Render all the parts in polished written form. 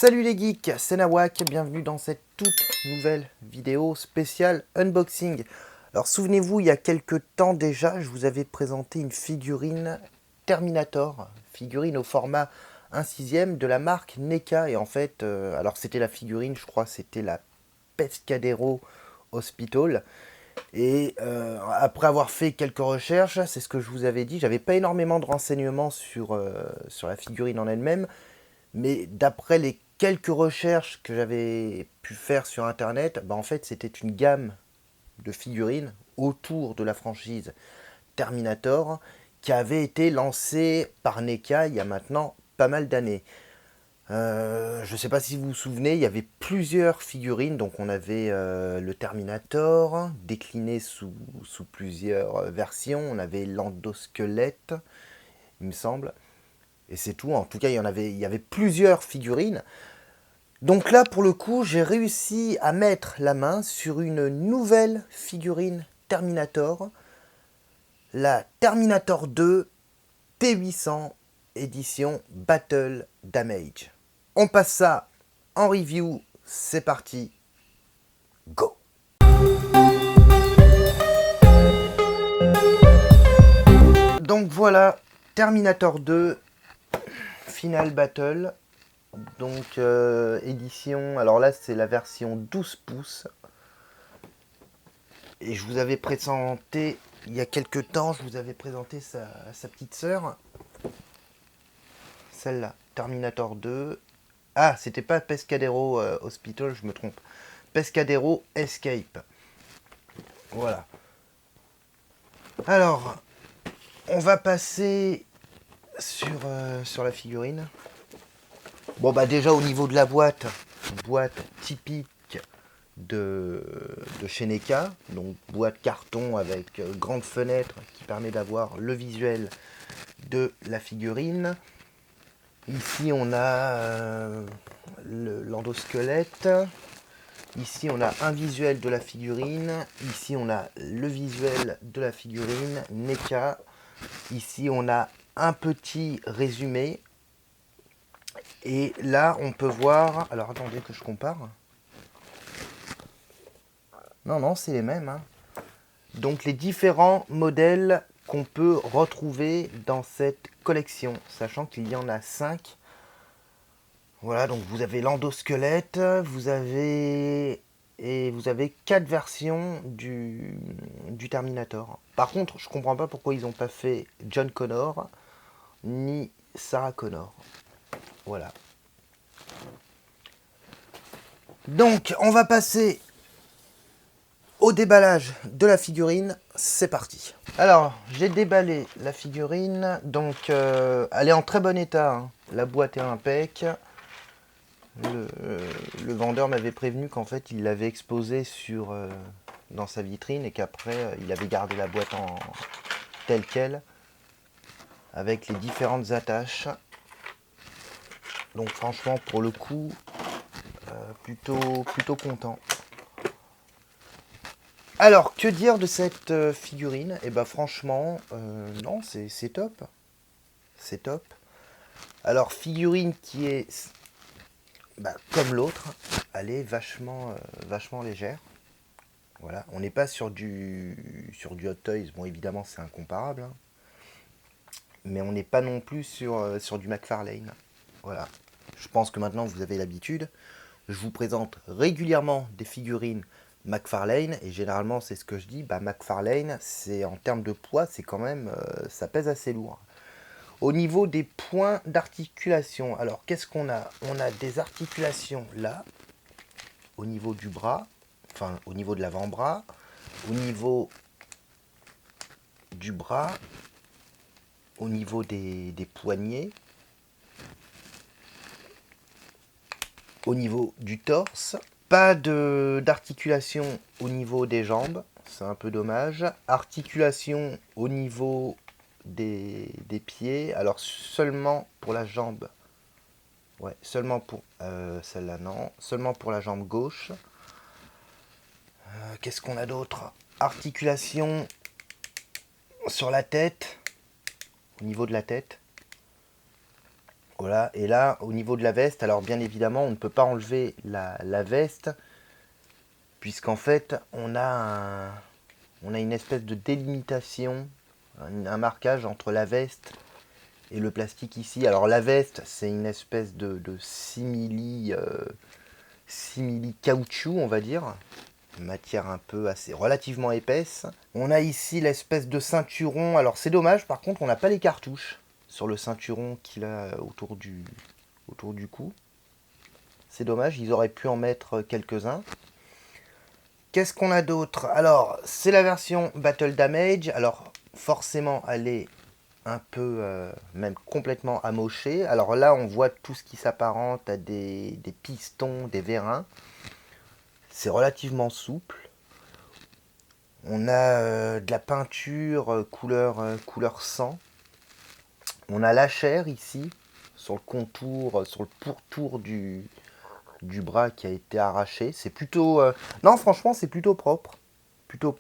Salut les geeks, c'est Nawak, bienvenue dans cette toute nouvelle vidéo spéciale unboxing. Alors souvenez-vous, il y a quelques temps déjà, je vous avais présenté une figurine Terminator, figurine au format 1/6 de la marque NECA. Et en fait, alors c'était la figurine, je crois c'était la Pescadero Hospital. Et après avoir fait quelques recherches, c'est ce que je vous avais dit, j'avais pas énormément de renseignements sur la figurine en elle-même. Mais d'après les quelques recherches que j'avais pu faire sur internet, bah en fait c'était une gamme de figurines autour de la franchise Terminator qui avait été lancée par NECA il y a maintenant pas mal d'années. Je ne sais pas si vous vous souvenez, il y avait plusieurs figurines. Donc on avait le Terminator décliné sous plusieurs versions. On avait l'endosquelette, il me semble. Et c'est tout. En tout cas, il y avait plusieurs figurines. Donc là, pour le coup, j'ai réussi à mettre la main sur une nouvelle figurine Terminator. La Terminator 2 T800 édition Battle Damage. On passe ça en review. C'est parti. Go! Donc voilà, Terminator 2 Final Battle. Donc édition, alors là c'est la version 12 pouces. Et je vous avais présenté, il y a quelques temps, je vous avais présenté sa petite sœur. Celle-là, Terminator 2. Ah, c'était pas Pescadero Hospital, je me trompe. Pescadero Escape. Voilà. Alors, on va passer sur la figurine. Bon bah déjà au niveau de la boîte typique de chez NECA, donc boîte carton avec grande fenêtre qui permet d'avoir le visuel de la figurine. Ici on a l'endosquelette, ici on a un visuel de la figurine, ici on a le visuel de la figurine NECA, ici on a un petit résumé. Et là, on peut voir... Alors, attendez que je compare. Non, c'est les mêmes. Hein. Donc, les différents modèles qu'on peut retrouver dans cette collection, sachant qu'il y en a 5. Voilà, donc vous avez l'endosquelette, vous avez 4 versions du Terminator. Par contre, je comprends pas pourquoi ils n'ont pas fait John Connor ni Sarah Connor. Voilà. Donc, on va passer au déballage de la figurine. C'est parti. Alors, j'ai déballé la figurine. Donc, elle est en très bon état. Hein. La boîte est impec. Le vendeur m'avait prévenu qu'en fait, il l'avait exposée dans sa vitrine et qu'après, il avait gardé la boîte telle qu'elle, avec les différentes attaches. Donc, franchement, pour le coup, plutôt content. Alors, que dire de cette figurine? Eh ben franchement, non, c'est top. C'est top. Alors, figurine qui est, comme l'autre, elle est vachement légère. Voilà, on n'est pas sur du Hot Toys. Bon, évidemment, c'est incomparable. Hein. Mais on n'est pas non plus sur du McFarlane. Voilà. Je pense que maintenant, vous avez l'habitude. Je vous présente régulièrement des figurines McFarlane, et généralement c'est ce que je dis, McFarlane, c'est en termes de poids, c'est quand même, ça pèse assez lourd. Au niveau des points d'articulation, alors qu'est-ce qu'on a? On a des articulations là, au niveau du bras, enfin au niveau de l'avant-bras, au niveau du bras, au niveau des poignets, au niveau du torse. Pas d'articulation au niveau des jambes, c'est un peu dommage. Articulation au niveau des pieds, alors seulement pour la jambe. Ouais, seulement pour celle-là, non. Seulement pour la jambe gauche. Qu'est-ce qu'on a d'autre? Articulation sur la tête, au niveau de la tête. Voilà, et là, au niveau de la veste, alors bien évidemment, on ne peut pas enlever la veste, puisqu'en fait, on a une espèce de délimitation, un marquage entre la veste et le plastique ici. Alors la veste, c'est une espèce de simili caoutchouc, on va dire, une matière un peu assez relativement épaisse. On a ici l'espèce de ceinturon. Alors c'est dommage, par contre, on n'a pas les cartouches sur le ceinturon qu'il a autour du cou. C'est dommage, ils auraient pu en mettre quelques-uns. Qu'est-ce qu'on a d'autre? Alors, c'est la version Battle Damage. Alors, forcément, elle est un peu, même complètement amochée. Alors là, on voit tout ce qui s'apparente à des pistons, des vérins. C'est relativement souple. On a de la peinture couleur sang. On a la chair ici, sur le contour, sur le pourtour du bras qui a été arraché. C'est plutôt... non, franchement, c'est plutôt propre. Plutôt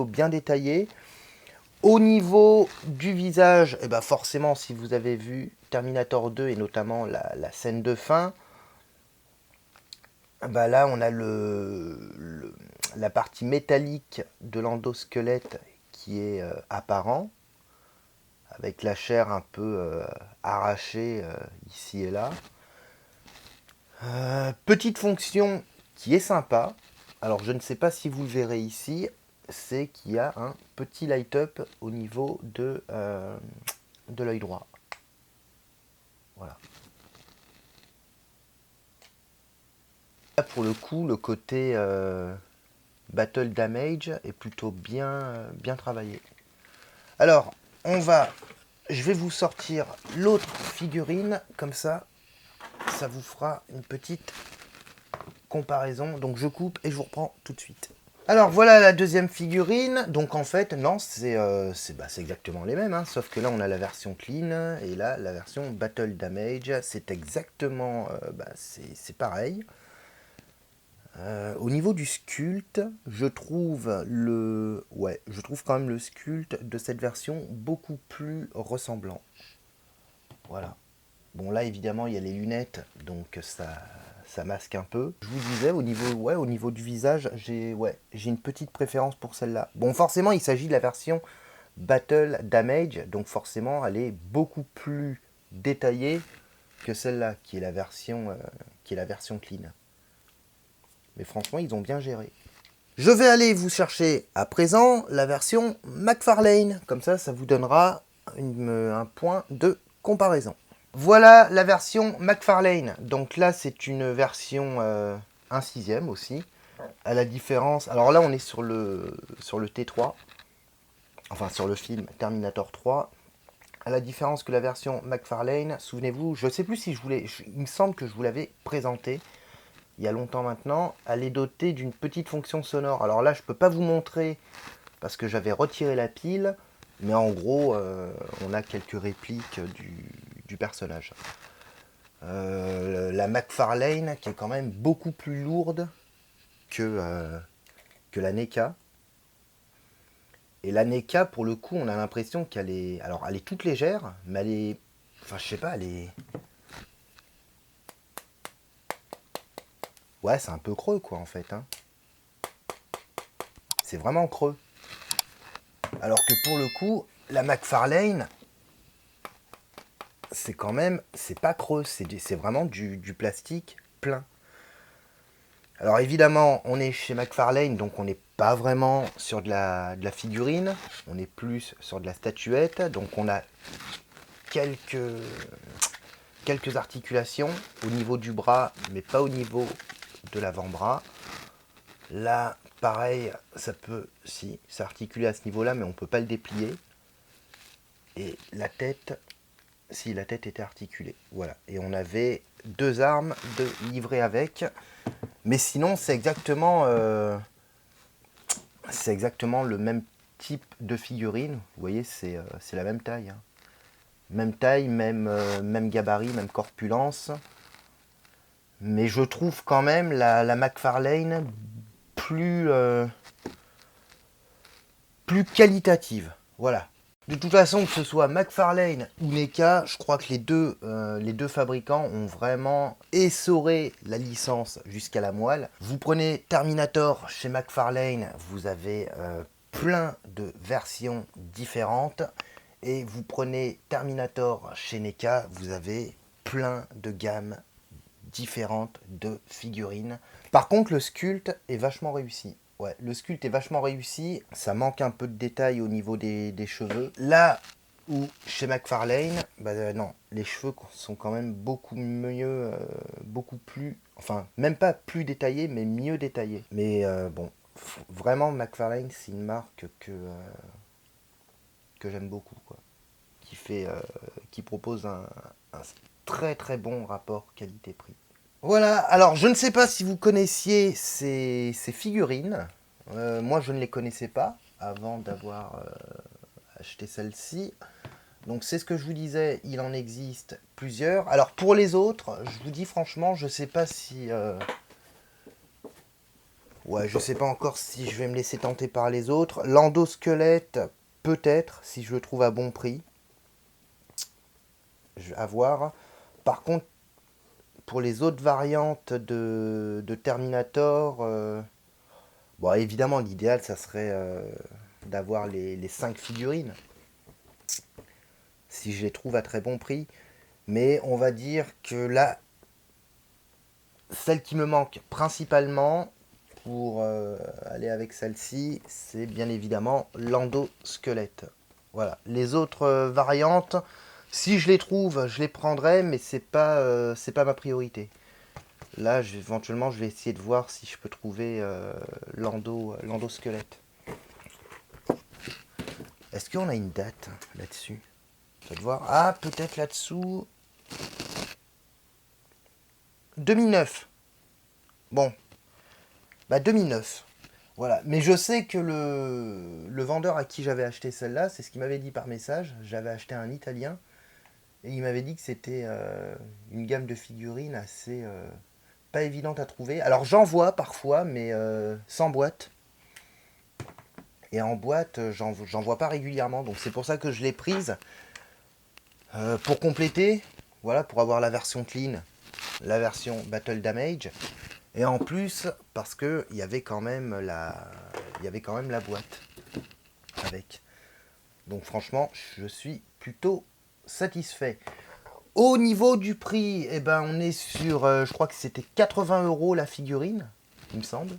bien détaillé. Au niveau du visage, eh ben forcément, si vous avez vu Terminator 2 et notamment la scène de fin, bah là, on a la partie métallique de l'endosquelette qui est apparent, avec la chair un peu arrachée ici et là. Petite fonction qui est sympa, alors je ne sais pas si vous le verrez ici, c'est qu'il y a un petit light-up au niveau de l'œil droit. Voilà. Là, pour le coup, le côté Battle Damage est plutôt bien travaillé. Alors, je vais vous sortir l'autre figurine, comme ça vous fera une petite comparaison. Donc je coupe et je vous reprends tout de suite. Alors voilà la deuxième figurine. Donc en fait, non, c'est exactement les mêmes, hein, sauf que là on a la version clean et là la version Battle Damage. C'est exactement, c'est pareil. Au niveau du sculpte, je trouve quand même le sculpte de cette version beaucoup plus ressemblant. Voilà. Bon là évidemment il y a les lunettes, donc ça masque un peu. Je vous disais au niveau du visage, j'ai une petite préférence pour celle-là. Bon forcément il s'agit de la version Battle Damage, donc forcément elle est beaucoup plus détaillée que celle-là, qui est la version clean. Mais franchement ils ont bien géré. Je vais aller vous chercher à présent la version McFarlane, comme ça vous donnera un point de comparaison. Voilà la version McFarlane. Donc là, c'est une version 1/6 aussi. À la différence... Alors là, on est sur le T3. Enfin, sur le film Terminator 3. À la différence que la version McFarlane, souvenez-vous, je ne sais plus si il me semble que je vous l'avais présenté il y a longtemps maintenant. Elle est dotée d'une petite fonction sonore. Alors là, je ne peux pas vous montrer parce que j'avais retiré la pile. Mais en gros, on a quelques répliques du personnage. La McFarlane qui est quand même beaucoup plus lourde que la NECA. Et la NECA, pour le coup, on a l'impression qu'elle est... Alors, elle est toute légère, mais elle est... Enfin, je sais pas, elle est... Ouais, c'est un peu creux, quoi, en fait. Hein. C'est vraiment creux. Alors que pour le coup, la McFarlane, c'est quand même... C'est pas creux, c'est vraiment du plastique plein. Alors évidemment, on est chez McFarlane, donc on n'est pas vraiment sur de la figurine, on est plus sur de la statuette, donc on a quelques articulations au niveau du bras, mais pas au niveau de l'avant-bras. Là, pareil, ça articuler à ce niveau-là, mais on ne peut pas le déplier. Et la tête, la tête était articulée, voilà. Et on avait deux armes de livrer avec. Mais sinon, c'est exactement le même type de figurine. Vous voyez, c'est la même taille. Hein. Même taille, même gabarit, même corpulence. Mais je trouve quand même la McFarlane plus qualitative. Voilà. De toute façon, que ce soit McFarlane ou NECA, je crois que les deux fabricants ont vraiment essoré la licence jusqu'à la moelle. Vous prenez Terminator chez McFarlane, vous avez plein de versions différentes. Et vous prenez Terminator chez NECA, vous avez plein de gammes différentes de figurines. Par contre, le sculpte est vachement réussi. Ouais, le sculpte est vachement réussi. Ça manque un peu de détails au niveau des cheveux. Là où chez McFarlane, non, les cheveux sont quand même beaucoup mieux, beaucoup plus, enfin, même pas plus détaillés, mais mieux détaillés. Mais bon, vraiment, McFarlane, c'est une marque que j'aime beaucoup, quoi. Qui propose un très très bon rapport qualité-prix. Voilà, alors je ne sais pas si vous connaissiez ces figurines. Moi je ne les connaissais pas avant d'avoir acheté celle-ci. Donc c'est ce que je vous disais, il en existe plusieurs. Alors pour les autres, je vous dis franchement, je sais pas si... Ouais, je sais pas encore si je vais me laisser tenter par les autres. L'endosquelette, peut-être, si je le trouve à bon prix. À voir. Par contre, pour les autres variantes de Terminator, bon, évidemment, l'idéal, ça serait d'avoir les 5 figurines, si je les trouve à très bon prix. Mais on va dire que là, celle qui me manque principalement pour aller avec celle-ci, c'est bien évidemment l'endosquelette. Voilà. Les autres variantes, si je les trouve, je les prendrai, mais c'est pas ma priorité. Là, éventuellement, je vais essayer de voir si je peux trouver l'endosquelette. Est-ce qu'on a une date là-dessus? Je vais voir. Ah, peut-être là-dessous. 2009. Bon. 2009. Voilà. Mais je sais que le vendeur à qui j'avais acheté celle-là, c'est ce qu'il m'avait dit par message. J'avais acheté un italien. Et il m'avait dit que c'était une gamme de figurines assez pas évidente à trouver. Alors j'en vois parfois, mais sans boîte. Et en boîte, j'en vois pas régulièrement. Donc c'est pour ça que je l'ai prise. Pour compléter, voilà, pour avoir la version clean, la version Battle Damage. Et en plus, parce que il y avait quand même la boîte avec. Donc franchement, je suis plutôt satisfait. Au niveau du prix, eh ben, on est sur, je crois que c'était 80 € la figurine, il me semble.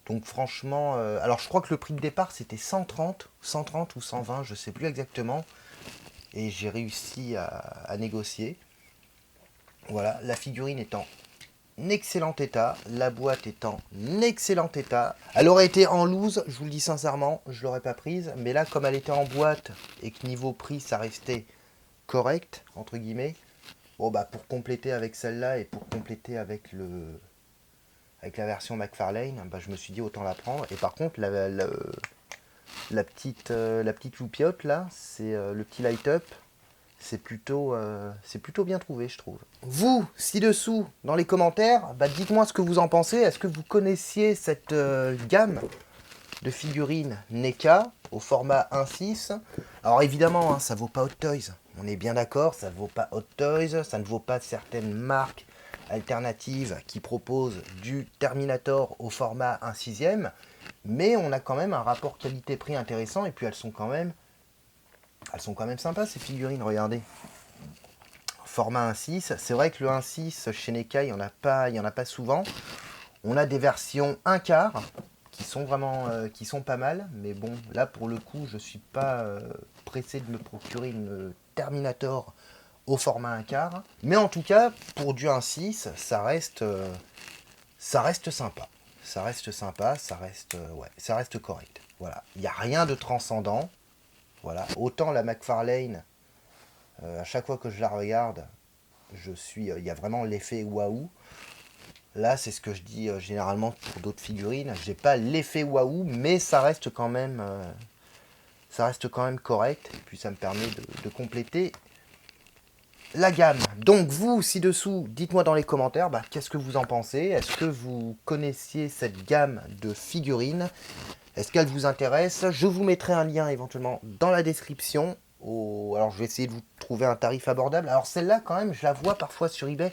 Donc franchement, alors je crois que le prix de départ c'était 130 ou 120, je sais plus exactement. Et j'ai réussi à négocier. Voilà, la figurine est en excellent état, la boîte est en excellent état. Elle aurait été en loose, je vous le dis sincèrement, je l'aurais pas prise. Mais là, comme elle était en boîte et que niveau prix, ça restait correct, entre guillemets. Bon, pour compléter avec celle-là et pour compléter avec la version McFarlane, je me suis dit autant la prendre. Et par contre, la petite loupiote là, c'est le petit light up. C'est plutôt bien trouvé, je trouve. Vous, ci-dessous, dans les commentaires, dites-moi ce que vous en pensez. Est-ce que vous connaissiez cette gamme de figurines NECA au format 1/6? Alors évidemment, ça vaut pas Hot Toys. On est bien d'accord, ça ne vaut pas Hot Toys. Ça ne vaut pas certaines marques alternatives qui proposent du Terminator au format 1/6. Mais on a quand même un rapport qualité-prix intéressant. Et puis elles sont quand même sympas ces figurines, regardez. Format 1/6, c'est vrai que le 1/6 chez NECA, il n'y en a pas souvent. On a des versions 1/4 qui sont vraiment qui sont pas mal, mais bon, là pour le coup, je suis pas pressé de me procurer une Terminator au format 1/4. Mais en tout cas, pour du 1/6, ça reste sympa. Ça reste sympa, ça reste correct. Voilà, il n'y a rien de transcendant. Voilà, autant la McFarlane, à chaque fois que je la regarde, il y a vraiment l'effet waouh. Là, c'est ce que je dis généralement pour d'autres figurines. J'ai pas l'effet waouh, mais ça reste quand même correct. Et puis ça me permet de compléter la gamme. Donc vous, ci-dessous, dites-moi dans les commentaires, qu'est-ce que vous en pensez? Est-ce que vous connaissiez cette gamme de figurines? Est-ce qu'elle vous intéresse? Je vous mettrai un lien éventuellement dans la description. Alors je vais essayer de vous trouver un tarif abordable. Alors celle-là quand même, je la vois parfois sur eBay.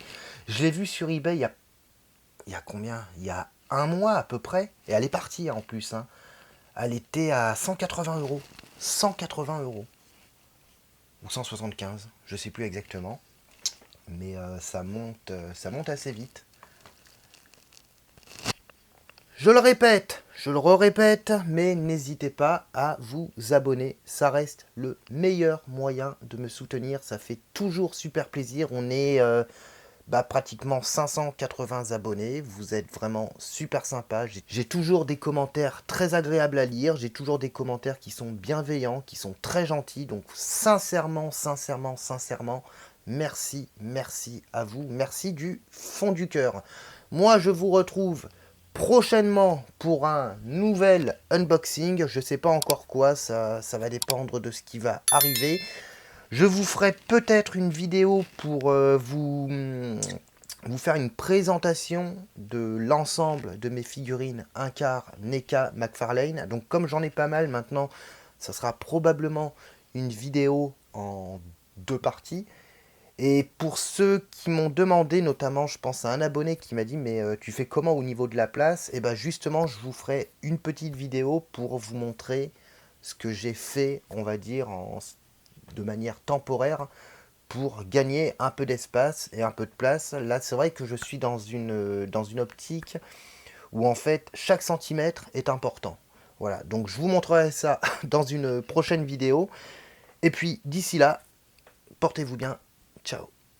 Je l'ai vue sur eBay il y a combien? Il y a un mois à peu près. Et elle est partie en plus, hein. Elle était à 180 euros. 180 euros. Ou 175, je sais plus exactement. Mais ça monte assez vite. Je le répète, je le répète, mais n'hésitez pas à vous abonner. Ça reste le meilleur moyen de me soutenir. Ça fait toujours super plaisir. On est pratiquement 580 abonnés. Vous êtes vraiment super sympa. J'ai toujours des commentaires très agréables à lire. J'ai toujours des commentaires qui sont bienveillants, qui sont très gentils. Donc sincèrement, merci, merci à vous. Merci du fond du cœur. Moi, je vous retrouve prochainement pour un nouvel unboxing. Je ne sais pas encore quoi, ça va dépendre de ce qui va arriver. Je vous ferai peut-être une vidéo pour vous faire une présentation de l'ensemble de mes figurines Inkar, NECA, McFarlane. Donc comme j'en ai pas mal maintenant, ça sera probablement une vidéo en 2 parties. Et pour ceux qui m'ont demandé, notamment je pense à un abonné qui m'a dit mais tu fais comment au niveau de la place? Et bien justement je vous ferai une petite vidéo pour vous montrer ce que j'ai fait, on va dire, de manière temporaire pour gagner un peu d'espace et un peu de place. Là c'est vrai que je suis dans une optique où en fait chaque centimètre est important. Voilà, donc je vous montrerai ça dans une prochaine vidéo. Et puis d'ici là, portez-vous bien. Ciao.